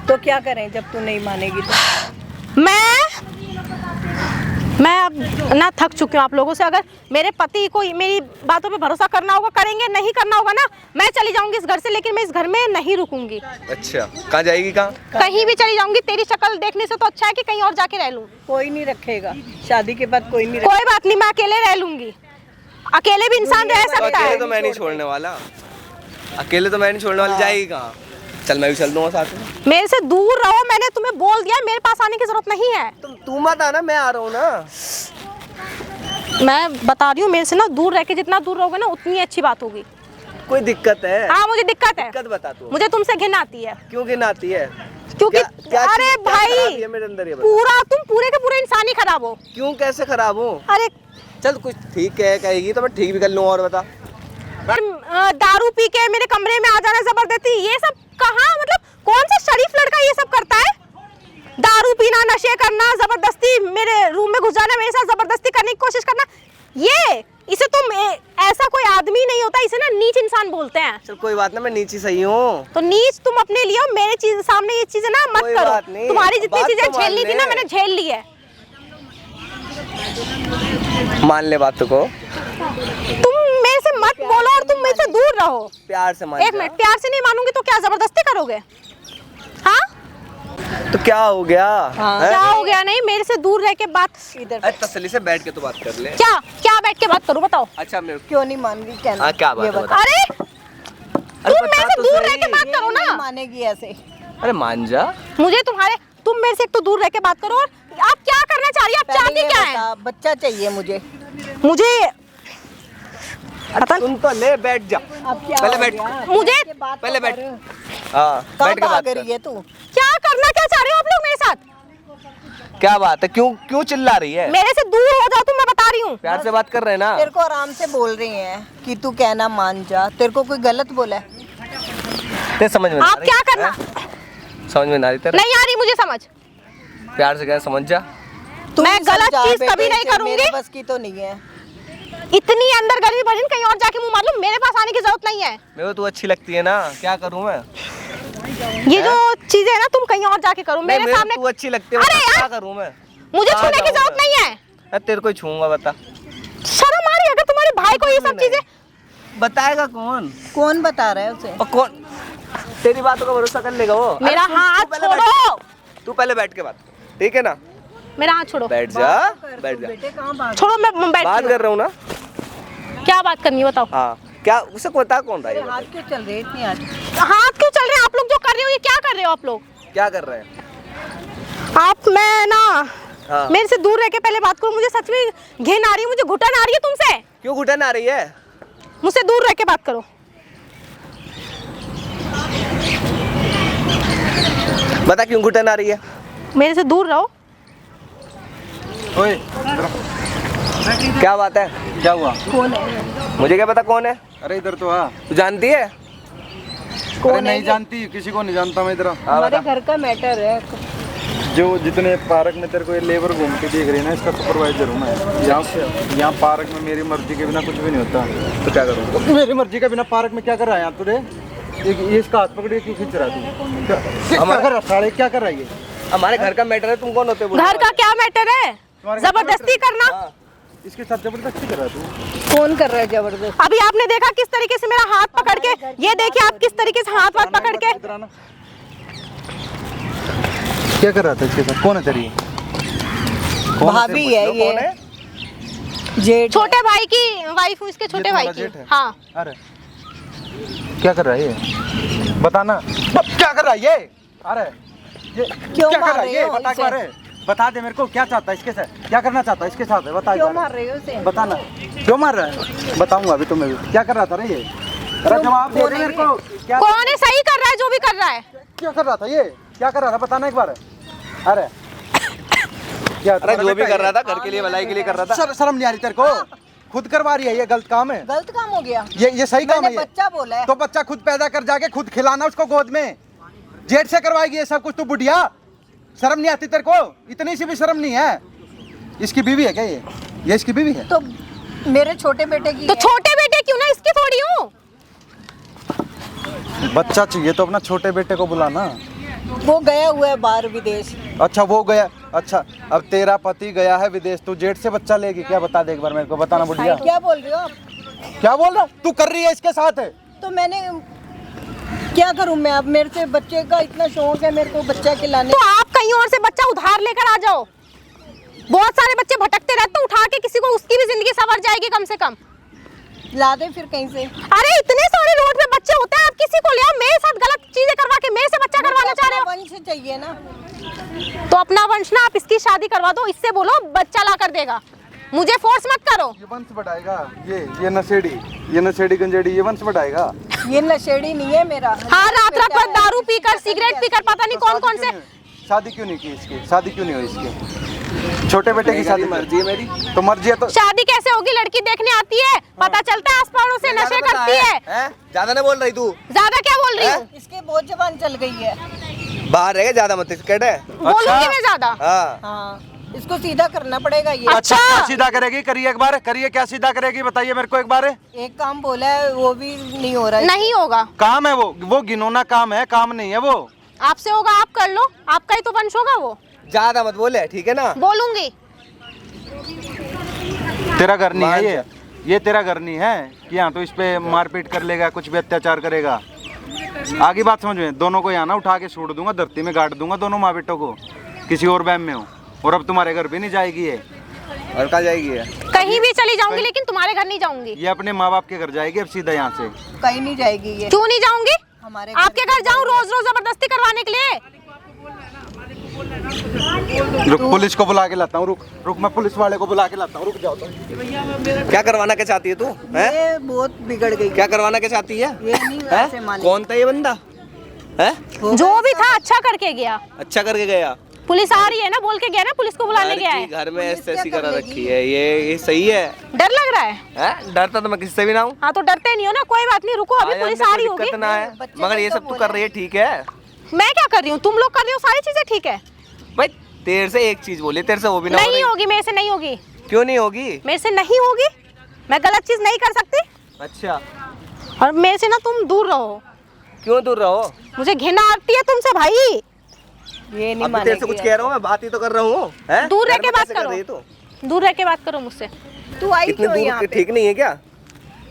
तो क्या करें जब तू नहीं मानेगी तो? मैं अब ना थक चुकी हूँ आप लोगों से। अगर मेरे पति को मेरी बातों पे भरोसा करना होगा करेंगे, नहीं करना होगा ना मैं चली जाऊंगी इस घर से, लेकिन मैं इस घर में नहीं रुकूंगी। अच्छा, कहाँ जाएगी? कहाँ? कहीं भी चली जाऊंगी, तेरी शक्ल देखने से तो अच्छा है कि कहीं और जाके रह लूं। कोई नहीं रखेगा, शादी के बाद कोई नहीं कोई बात नहीं, मैं अकेले रह लूंगी। अकेले भी इंसान रह तो सकता अकेले है। तो मैं नहीं छोड़ने वाला, अकेले तो मैं नहीं छोड़ने वाली। जाएगी कहाँ? चल मैं भी चल दूंगा साथ में। मेरे से दूर रहो, मैंने तुम्हें बोल दिया, मेरे पास आने की जरूरत नहीं है। तू मत आना, मैं आ रहा हूँ ना। मैं बता रही हूँ, मेरे से ना दूर रह के जितना दूर रहोगे ना उतनी अच्छी बात होगी। कोई दिक्कत है? हाँ मुझे दिक्कत है। दिक्कत बता तू। मुझे तुमसे घिन आती है। क्यों घिन आती है? क्योंकि क्या अरे चीज़- क्या खराबी भाई है मेरे अंदर ये बता। पूरा तुम पूरे के पूरे इंसान ही खराब हो। क्यों, कैसे खराब हूँ? अरे चल कुछ ठीक है कहेगी तो मैं ठीक भी कर लूँ। और बता, दारू पी के मेरे कमरे में आ जाना जबरदस्ती, ये सब कहाँ, मतलब कौन सा शरीफ लड़का ये सब करता है? दारू पीना, नशे करना, जबरदस्ती मेरे रूम में घुस जाना, मेरे साथ जबरदस्ती करने की कोशिश करना, ये इसे तुम ऐसा कोई आदमी नहीं होता, इसे ना नीच इंसान बोलते हैं। चल कोई बात ना, मैं नीची सही हूँ। तो नीच तुम अपने लिए हो, मेरे चीज सामने ये चीजें ना मत कोई बात करो। नहीं, तुम्हारी जितनी बात चीजें तो मान झेलनी थी ना ले। मैंने झेल ली है। मान ले बात को, तुम मेरे से मत बोलो और तुम मेरे से दूर रहो। प्यार से मान एक जा। मिनट, प्यार से नहीं मानूंगी तो क्या जबरदस्ती करोगे? हाँ तो क्या हो गया? हैं? क्या हो गया? नहीं, मेरे से दूर रह के बात इधर। अरे तसल्ली से बैठ के तो बात कर ले। क्या क्या बैठ के बात करूं, बताओ। अच्छा मेरे क्यों नहीं मान रही? क्या हाँ, क्या बात है, बता। अरे तुम बता मेरे से तो दूर सही। रह के बात करो ना। मानेगी ऐसे? अरे मान जा। मुझे तुम मेरे से एक तो दूर रह के बात करो, और आप क्या करना चाह रही है? आप पहले चाहती ये क्या है? बता, बच्चा चाहिए मुझे। मुझे पता सुन तो ले, बैठ जा। अब क्या पहले हो बैठ। गया? मुझे पहले बैठ। हाँ, कहाँ बैठ के बात भाग कर। रही है तू? क्या करना क्या चाह रहे हो आप लोग मेरे साथ? क्या बात है? क्यों चिल्ला रही है? मेरे से दूर हो जाओ तुम, मैं बता रही हूँ। प्यार से बात कर रहे हैं ना। तेरे को आराम से बोल रही हैं कि तू कहना मान जा। तेरे को कोई गलत बोला है? तेरे समझ में आप क्या करना? समझ में ना रही तेरे? नहीं आ रही मुझे समझ। प्यार से क्या समझ जा। तू मैं ही गलत समझा चीज बेटे, कभी नहीं कि करूंगी। मेरे बस की तो नहीं है। इतनी अंदर गर्मी भरी कहीं और जाके मुंह मार लो, मेरे पास आने की जरूरत नहीं है। मेरे को तू अच्छी लगती है ना, क्या करूं मैं? ये जो चीजें है ना, तुम कहीं और जाके करो, मेरे मेरे सामने। तू अच्छी लगती है, अरे क्या यार, करूं मैं? मुझे कहाँ छूने की जाऊं जरूरत मैं? नहीं है। अरे तेरे को ही छूंगा, बता। शर्म आ रही है अगर तुम्हारे भाई को ये सब चीजें। बताएगा कौन? कौन बता रहा है उसे? और कौन? तेरी बातों का भरोसा कर लेगा वो? मेरा अरे सुन, हाथ तू पहले छोड़ो। बैठ। तू पहले बैठ के बात कर, ठीक है ना? मेरा हाथ छोड़ो। बैठ जा, बैठ जा। बेटे कहाँ भाग? छोड़ो, मैं बैठ बात कर रहा हूँ ना। क्या बात करनी है बताओ? हाँ, क्या उसे बता कौन रहा है? तेरे हाथ क्यों चल रहे हैं इतनी आज? हाथ क्यों चल रहे हैं आप लोग? जो कर रहे हो ये क्या कर रहे हो आप लोग? क्या कर रहे हैं? मैं ना हाँ। मेरे से दूर रह के पहले बात करो। मुझे सच में घिन आ रही है, मुझे घुटन आ रही है तुमसे। क्यों घुटन आ रही है? मुझसे दूर रह के बात करो। बता क्यों घुटन आ रही है? मेरे से दूर रहो। ओए क्या बात है? क्या हुआ? कौन है? मुझे क्या पता कौन है? अरे इधर तो आ। तू जानती है? अरे नहीं जानती, किसी को नहीं जानता मैं इधर। हमारे घर का मैटर है। जो जितने पार्क में तेरे को ये लेबर घूम के देख रही है ना, इसका सुपरवाइजर हूँ मैं। यहाँ पार्क में मेरी मर्जी के बिना कुछ भी नहीं होता। तो क्या करूँ? तो मेरी मर्जी के बिना पार्क में क्या कर रहा है यहाँ तुझे? ये इसका हाथ पकड़े क्यों खींच रहा है तू? क्या कर रहा है साले? क्या कर रहा है ये? हमारे घर का मैटर है, तुम कौन होते हो? घर का क्या मैटर है? जबरदस्ती करना। हाँ। इसके साथ जबरदस्ती कर रहा है तू? कौन कर रहा है जबरदस्त? अभी आपने देखा किस तरीके से मेरा हाथ पकड़ के, ये देखिए आप किस तरीके से हाथ पकड़ के। इधर आना। क्या कर रहा था इसके साथ? कौन है तेरी? कौन भाभी है कौन ये। है? जेठ। छोटे भाई की वाइफ हूँ, इसके छोटे भाई तुम्हारा जेठ की। है? हाँ। अरे क्या कर रहा है ये? बताना क्या कर रहा है ये? अरे ये क्यों क्या कर मार रहा है रहे ये? हो बता इसे? एक बार, बता दे मेरे को, क्या चाहता है इसके साथ? क्या करना चाहता है इसके साथ? बता एक क्यों बार। मार रहे हो उसे? बताना क्यों मार रहा है? बताऊंगा अभी तुम्हें भी। क्या कर रहा था रे ये? अरे जवाब दे दे मेरे को। क्या कौन है सही कर रहा है जो भी कर रहा है? क्या कर रहा था ये? क्या कर रहा था? बताना एक बार। अरे क्या? अरे जो भी कर रहा था घर के लिए, भलाई के लिए कर रहा था। शर्म नहीं आ रही तेरे को? खुद करवा रही है, ये गलत काम है। गलत काम हो गया। ये सही काम है। मैंने ये बच्चा बोला है। तो बच्चा खुद पैदा कर जाके खुद खिलाना उसको गोद में। जेठ से करवाएगी ये सब कुछ? तू बुढ़िया, शर्म नहीं आती तेरे को? इतनी सी भी शर्म नहीं है? इसकी बीवी है क्या ये इसकी बीवी है? तो मेरे छोटे बेटे की तो है। छोटे बेटे क्यों ना, इसकी थोड़ी हूँ। बच्चा चाहिए तो अपना छोटे बेटे को बुलाना। वो गया हुआ है बाहर विदेश। अच्छा वो गया। अच्छा अब तेरा पति गया है विदेश, तू जेठ से बच्चा लेगी क्या? बता दे एक बार मेरे को, बताना बुढ़िया। क्या बोल रहे हो आप? क्या बोल रहा? तू कर रही है इसके साथ है? तो मैंने क्या करूं मैं? अब मेरे से बच्चे का इतना शौक है मेरे को बच्चा खिलाने। तो आप कहीं और से बच्चा उधार लेकर आ जाओ। बहुत सारे बच्चे भटकते रहते, उठा के किसी को, उसकी भी जिंदगी संवर जाएगी कम से कम। ला दे फिर कहीं से। अरे इतने सारे रोड पे बच्चे होते हैं, आप किसी को ले आओ। मेरे साथ गलत चीजें करवा के मेरे से बच्चा करवाना चाह रहे हो? वंश चाहिए ना। तो अपना वंश ना, आप इसकी शादी करवा दो, इससे बोलो बच्चा ला कर देगा। मुझे फोर्स मत करो। ये वंश बढ़ाएगा। ये नशेड़ी गंजेड़ी ये वंश बढ़ाएगा। ये नशेड़ी नहीं है मेरा। हाँ, रात रात भर दारू पीकर, सिगरेट पीकर, पता नहीं कौन कौन से। शादी क्यों नहीं की इसकी? शादी क्यों नहीं हुई इसकी? छोटे बेटे की शादी मर्जी है मेरी। तो मर्जी है तो शादी कैसे होगी? लड़की देखने आती है, पता चलता है आस पड़ोस से नशे करती है। ज्यादा नहीं बोल रही तू, ज्यादा क्या बोल रही हूँ? इसके बहुत जबान चल गई है। बाहर रहेगा, ज्यादा मत कट है। बोलूंगी मैं ज्यादा? हाँ हाँ, इसको सीधा करना पड़ेगा ये। अच्छा क्या सीधा करेगी? करिए एक बार, करिए, क्या सीधा करेगी बताइए मेरे को एक बार। एक काम बोला है वो भी नहीं हो रहा है। नहीं होगा। काम है वो घिनौना काम है, काम नहीं है वो। आपसे होगा, आप कर लो, आपका ही तो वंश होगा वो। ज्यादा मत बोले, ठीक है ना? बोलूंगी। तेरा घर नहीं है ये तेरा घर नहीं है कि हाँ तो इस पे मारपीट कर लेगा, कुछ भी अत्याचार करेगा। आगे बात समझ में, दोनों को यहाँ ना उठा के छोड़ दूंगा, धरती में गाड़ दूंगा दोनों माँ बेटों को, किसी और वहम में हो। और अब तुम्हारे घर भी नहीं जाएगी ये। और कहाँ जाएगी ये? कहीं भी चली जाऊंगी, लेकिन तुम्हारे घर नहीं जाऊंगी। ये अपने माँ बाप के घर जाएगी अब सीधा यहाँ से। कहीं नहीं जाएगी ये। क्यों नहीं जाऊंगी? हमारे आपके घर जाऊं रोज रोज जबरदस्ती करवाने के लिए? रुक, पुलिस को बुला के लाता हूँ। रुक मैं पुलिस वाले को बुला के लाता हूँ, रुक जाओ तो। क्या करवाना क्या चाहती है तू? हैं? ये बहुत बिगड़ गई। क्या करवाना क्या चाहती है? ये नहीं वैसे हैं? मानेगी। कौन था ये बंदा? है? जो भी था अच्छा करके गया। अच्छा करके गया। पुलिस आ रही है ना, बोल के गया ना, पुलिस को बुलाने गया है। घर में ऐसी करा रखी है, ये सही है? डर लग रहा है? हैं? डरता तो मैं किससे भी ना हूँ। हाँ तो डरते नहीं हो ना, कोई बात नहीं, रुको अभी पुलिस आ रही होगी। दिक्कत ना है, मगर ये सब तू कर रही है, ठीक है? मैं क्या कर रही हूँ? तुम लोग कर रहे हो, सारी चीजें ठीक है। भाई तेरे से एक चीज बोली, तेरे से वो भी ना हो नहीं रही। होगी, मेरे से नहीं होगी। क्यों नहीं होगी? मेरे से नहीं होगी, मैं गलत चीज नहीं कर सकती। अच्छा, और मेरे से ना तुम दूर रहो। क्यों दूर रहो? मुझे घिना आती है तुमसे भाई। ये नहीं अब मानेगी। तेरे से कुछ कह रहा हूँ, मैं बात ही तो कर रहा हूँ। हैं? दूर रह घर के में बात कैसे कर रही है करो, तू? दूर रह के बात करो मुझसे। तू आई इतनी क्यों यहाँ दूर पे? ठीक नहीं है क्या?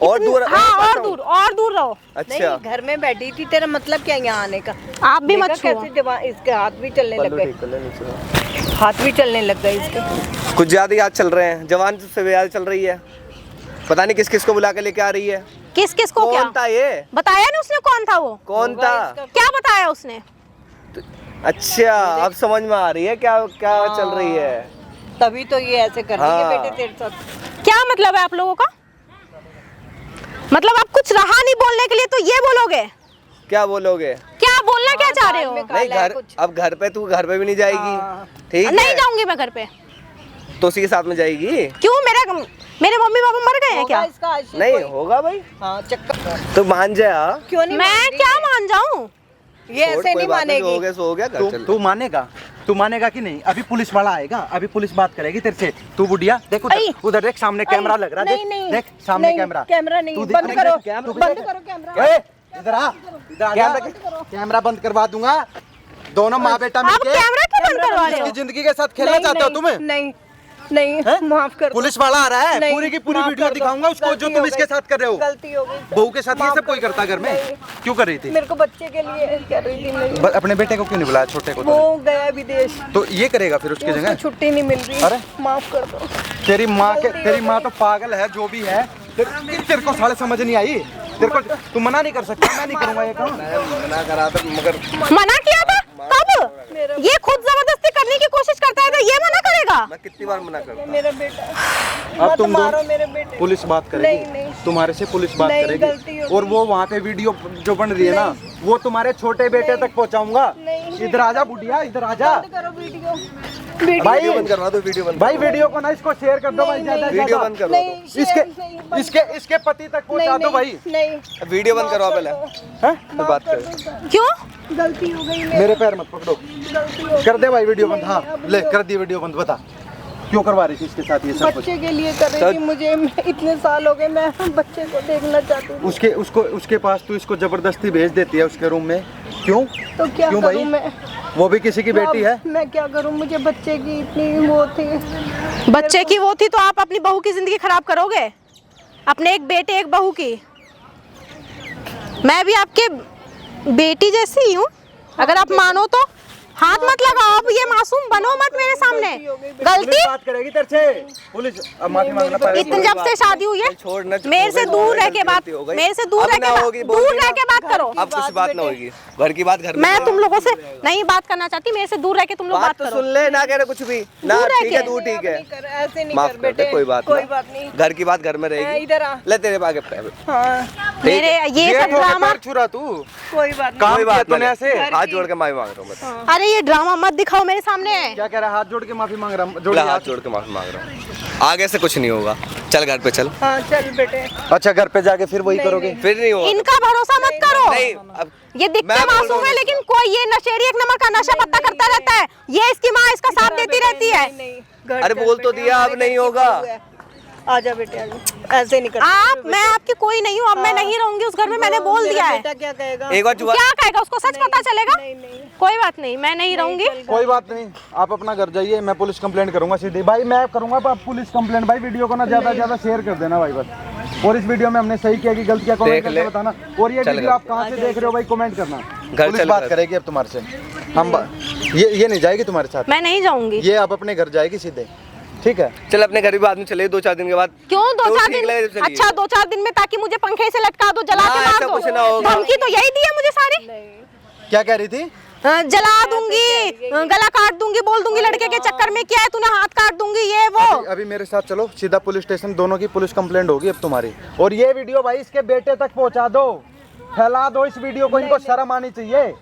और दूर? हाँ और दूर रहो। अच्छा, नहीं, घर में बैठी थी, तेरा मतलब क्या यहाँ आने का? आप भी मत देखा छुओ। कैसे जवान, इसके हाथ भी चलने लग गए। हाथ भी चलने लग गए इसके। कुछ ज्यादा याद चल रहे हैं, जवान से याद चल रही है। पता नहीं किस किस को बुला के लेके आ रही है। किस किस को क्या कौन था ये? बताया ना उसने? कौन था वो? कौन था? क्या बताया उसने? अच्छा, अब समझ में आ रही है क्या क्या चल रही है। तभी तो ये ऐसे कर रही है हाँ। बेटे तेरे साथ। क्या मतलब है आप लोगों का? मतलब आप कुछ रहा नहीं बोलने के लिए तो ये बोलोगे? क्या बोलोगे? क्या बोलना क्या चाह रहे हो? नहीं घर, अब घर पे तू घर पे भी नहीं जाएगी, ठीक नहीं है? जाऊंगी मैं घर पे। तो उसी के साथ में जाएगी? क्यों? मेरे मम्मी पापा मर गए हैं क्या? इसका आशिक नहीं कोई- होगा भाई, हाँ चक्कर। तो मान जा। क्यों नहीं मैं मान रही क्या है? मान जाऊं? ये छोड़, ऐसे कोई नहीं बात जो हो मानेगी। गया सो हो गया, घर चल। तू मानेगा कि नहीं? अभी पुलिस वाला आएगा, अभी पुलिस बात करेगी तेरे से। तू बुढ़िया देख आई। उधर देख, सामने कैमरा लग रहा है, नहीं, नहीं, देख सामने नहीं, कैमरा। कैमरा नहीं, तू बंद देख, करो, कैमरा, बंद करो कैमरा। ए, इधर आ कैमरा बंद करवा दूंगा। दोनों माँ बेटा आप मिलके कैमरा क्यों बंद करवा रहे हो? इसकी जिंदगी के साथ खेलना नहीं, चाहते हो नहीं, तुम? नहीं नहीं, हैं? माफ कर दो। पुलिस वाला आ रहा है, नहीं, पूरी की पूरी माफ वीडियो कर दो। दिखाऊंगा उसको, जो गलती तुम हो इसके गई। साथ कर रहे हो। गलती हो गई। बहू के साथ ये माफ सब कोई कर करता दो। घर में? नहीं। क्यों कर रही थी? मेरे को बच्चे के लिए कर रही थी। नहीं, अपने बेटे को क्यों नहीं बुलाया, छोटे को? वो गया विदेश, तो ये करेगा फिर उसकी उसको जगह? छुट्टी नहीं मिल रही। अरे। माफ कर दो। तेरी माँ तो पागल है, जो भी है। तेरे को साले समझ नहीं आई? तेरे को तू मना नहीं कर सकता, मैं नहीं करूंगा ये काम। मना करा था मगर मना किया था? कब? ये खुद जबरदस्ती करने की कोशिश करता है तो ये मना करेगा? मैं कितनी बार मना करता। मेरा बेटा, अब मत तुम मारो मेरे बेटे। पुलिस बात करेगी, नहीं, नहीं। तुम्हारे से पुलिस बात नहीं, गलती करेगी। हो और गई। वो वहाँ पे वीडियो जो बन रही है ना, वो तुम्हारे छोटे बेटे तक पहुँचाऊंगा। नहीं। इधर आजा बुढ़िया, इधर आजा। बंद करो वीडियो। भाई वीडियो बंद करवा दो, वीडियो बंद भाई वीडियो को ना इसको शेयर कर दो भाई, ज्यादा से वीडियो ज्यादा। बंद करवा नहीं, दो, शेयर नहीं, बंद इसके पति तक पहुँचा दो भाई। नहीं, वीडियो बंद करवा पहले, हैं? फिर बात कर। क्यों? गलती हो गई मेरी, मेरे पैर मत पकड़ो, गलती हो कर दे भाई वीडियो बंद। नहीं, हाँ अब ले लो। कर दी वीडियो बंद। बता क्यों करवा रही थी इसके साथ ये सब कुछ? बच्चे के लिए कर रही थी। मुझे इतने साल हो गए, मैं बच्चे को देखना चाहती हूँ। उसके पास तू इसको जबरदस्ती भेज देती है उसके रूम में, क्यों? तो क्या क्यों करूँ भाई? मैं? वो भी किसी की बेटी है। मैं क्या करूँ? मुझे बच्चे की इतनी वो थी। बच्चे की वो थी तो आप अपनी बहू की जिंदगी खराब करोगे? अपने एक बेटे एक बहू की। मैं भी आपके बेटी जैसी ही हूँ, अगर आप मानो तो। हाथ मत लगाओ, अब ये मासूम बनो मत मेरे सामने। गलती पुलिस बात करेगी तेरे से। पुलिस अब माफी मांगना पड़ेगा। इतने जब से शादी हुई है, छोड़ना मेरे से दूर रह के बात, मेरे से दूर रह के बात करो। अब कुछ बात ना होगी, घर की बात घर में। मैं तुम लोगों से नहीं बात करना चाहती, मेरे से दूर रह के तुम लोग बात बात तो करो। सुन ले, ना कह रहे कुछ भी ना। दूर रह ठीक है के। तू ठीक है, ऐसे नहीं माफ कर कर दे, बेटे। कोई बात नहीं। घर की बात घर में रहेगी। इधर आ। ले तेरे आगे पैर। हाँ, मेरे ये सब ठोके ड्रामा पैर छुरा तू। कोई बात नहीं। काम कोई किया बात तूने नहीं, ऐसे? हाथ जोड़ के माफी मांग रहा हूँ बस। अरे ये ड्रामा मत दिखाओ मेरे सामने। क्या कह रहा है? हाथ जोड़ के माफी मांग रहा हूँ। जोड़ ले, हाथ। हाथ जोड़ के माफी मांग रहा हूँ, आगे से कुछ नहीं होगा, चल घर पे चल। हाँ चल बेटे। अच्छा घर पे जाके फिर वही करोगे? फिर नहीं होगा। इनका भरोसा मत करो। नहीं अब ये दिखते मैं बोल रहा मासूम हूँ है लेकिन कोई ये नशेड़ी एक नंबर का नशा पत्ता करता रहता है। ये इसकी माँ इसका साथ देती रहती है। नहीं, घर अरे चल बोल तो बेटे, दिया, अब हमारे नहीं घर की होगा। बहू है। आजा बेटे आजा, ऐसे नहीं करते। आप मैं आपकी कोई नहीं हूँ। अब मैं नहीं रहूंगी उस घर में, मैंने बोल दिया है। बेटा क्या कहेगा? एक बार जुआ क्या कहेगा? उसको सच पता चलेगा। नहीं नहीं कोई बात नहीं, मैं नहीं रहूंगी। कोई बात नहीं, आप अपना घर जाइए, मैं पुलिस कंप्लेंट करूंगा सीधे। भाई मैं करूंगा पर पुलिस कंप्लेंट। भाई वीडियो को ना ज्यादा शेयर कर देना भाई बस। और इस वीडियो में हमने सही किया कि गलत किया, कमेंट देख करके ले। बताना। और ये चल वीडियो घर। आप कहाँ से देख रहे हो भाई, कमेंट करना। घर पुलिस चल बात घर। करेगी अब तुम्हारे से। ये नहीं जाएगी तुम्हारे साथ, मैं नहीं जाऊंगी। ये आप अपने घर जाएगी सीधे, ठीक है? चल अपने घर भी बाद में चले, 2-4 दिन के बाद। क्यों तो 2-4 ठीक दिन? लगे तो चलिए। अच्छा 2-4 दिन में, ताकि मुझे पंखे से लटका दो, जला के हाँ, मार ऐसा दो। कुछ ना होगा। धमकी तो यही दी है मुझे सारी। क्या कह रही थी? जला दूंगी, गला काट दूंगी, बोल दूंगी लड़के के चक्कर में किया है तूने, हाथ काट दूंगी, ये वो। अभी मेरे साथ चलो सीधा पुलिस स्टेशन, दोनों की पुलिस कंप्लेंट होगी अब तुम्हारी। और ये वीडियो भाई इसके बेटे तक पहुंचा दो, फैला दो इस वीडियो को, इनको शर्म आनी चाहिए।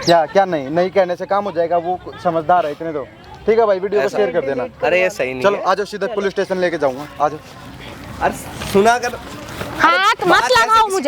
क्या नहीं कहने से काम हो जाएगा, वो समझदार है इतने तो। ठीक है भाई, वीडियो को शेयर कर देना। अरे ये सही नहीं चलो है। आ जाओ, सीधा पुलिस स्टेशन लेके जाऊंगा, आ जाओ। अरे सुना कर हाथ मत लगाओ मुझे।